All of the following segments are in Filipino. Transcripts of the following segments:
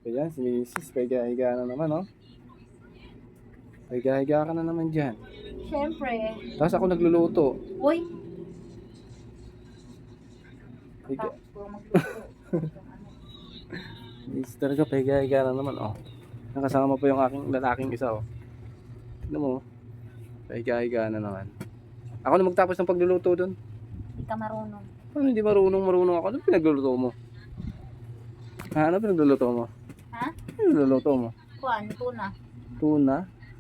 Ayan, si Mrs. Pahiga-higa na naman, oh. Pahiga-higa ka na naman dyan. Siyempre. Tapos ako nagluluto. Uy. Higa. Puro magluto. Mrs. talaga, pahiga-higa na naman, oh. Nakasama pa yung aking lalaking isa, oh. Tignan mo, pahiga-higa na naman. Ako na magtapos ng pagluluto doon. Hindi ka marunong. Ano, hindi marunong ako. Ano pinagluluto mo? Ha, ano pinagluluto mo? Ha? Ano pinagluluto mo? Kuhan, tuna. Tuna?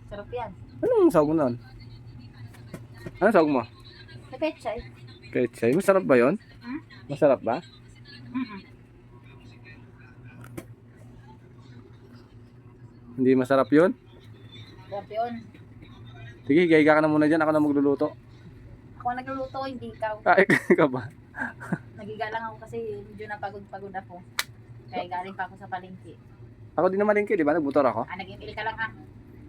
Sarap yan. Anong sahog mo nun? Anong sahog mo? Sa pechay. Pechay. Masarap ba yun? Hmm? Masarap ba? Hindi masarap yun? Sarap yun. Sige, higa ka na muna dyan. Ako na magluluto. Ako ang nagluluto, hindi ikaw. Ikaw ba? Nagiga lang ako kasi medyo napagod-pagod ako. Kaya galing pa ako sa palengke. Ako din naman di ba? Nagmotor ako. Nag-email ka lang ha.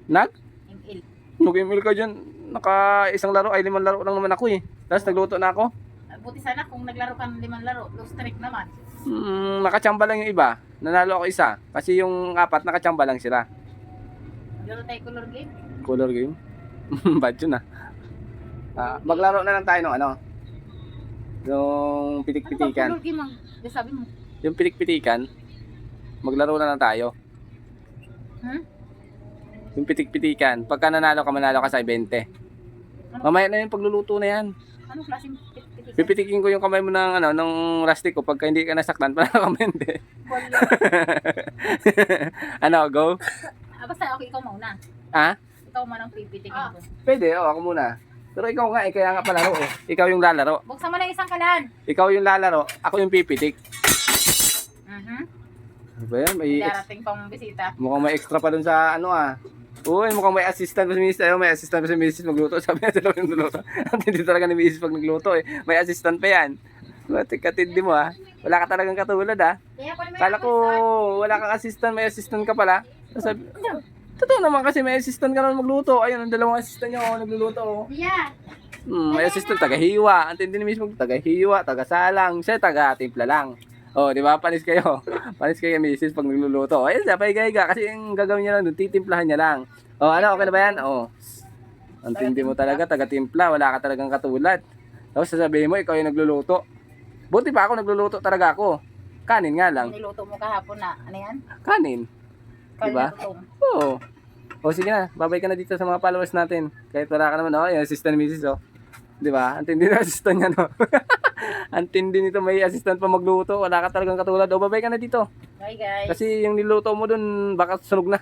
Nag? Email. Nag-email ka dyan. Naka isang laro ay 5 laro lang naman ako eh. Tapos nagluto na ako. Buti sana kung naglaro ka ng 5 laro. Low streak naman. Nakachamba lang yung iba. Nanalo ako isa. Kasi yung 4 nakachamba lang sila. Naglaro tayo color game. Color game? Bad yun ah. Maglaro na lang tayo ng ano? Yung Ano ba pitik-pitikan. color game ang sabi mo? Yung pitik-pitikan. Maglaro na lang tayo. Hmm? Yung pitik-pitikan. Pagka nanalo ka sa 20. Mamaya na yung pagluluto na yan. Anong klaseng pitik-pitik? Pipitikin ko yung kamay mo ng ano, ng rustic ko pagka hindi ka nasaktan para kamende. Wala. Ano, go? Basta okay, ikaw mauna. Ah? Ikaw man ang pipitikin ko. Pwede, ako muna. Pero ikaw nga, kaya nga palaro eh. Ikaw yung lalaro. Buksan mo na isang kalan. Ikaw yung lalaro, ako yung pipitik. Ano ba yan? May Darating pang bisita. mukhang may extra pa dun sa ano ah. Uy, mukhang may assistant pa si Mrs. Ayun, may assistant pa si Mrs. magluto. Sabi niya sila yung nagluto. At hindi talaga ni Mrs. pag nagluto eh. May assistant pa yan. Katindi mo ah. Wala ka talagang katulad ah. Kala ko wala kang assistant, may assistant ka pala. Sabi, totoo naman kasi may assistant ka naman magluto. Ayun, ang dalawang assistant niya oh, nagluluto oh. Yeah. May assistant taga-hiwa. Ang tindi ni Mrs. taga-hiwa, taga-salang. Siya taga-timpla lang. Oh, di ba? Panis kayo. Panis kayo, Mrs. pag nagluluto. Ayun siya, pahiga-higa. Kasi yung gagawin niya lang, titimplahan niya lang. Oh, ano, okay na ba yan? Oh. Ang tindi mo talaga, taga-timpla. Wala ka talagang katulad. Tapos sasabihin mo, ikaw yung nagluluto. Buti pa ako, nagluluto talaga ako. Kanin nga lang. Niluto mo kahapon na. Ano yan? Kanin. Diba? Kalutong. Oo. O sige na, babay ka na dito sa mga followers natin. Kahit wala ka naman, oh, yung assistant ni Mrs. Oh. Di ba? Ang tindi na assistant niya, no? Ang tindi nito, may assistant pa magluto. Wala ka talagang katulad. O, babay ka na dito. Bye guys. Kasi yung niluto mo dun, baka sunog na.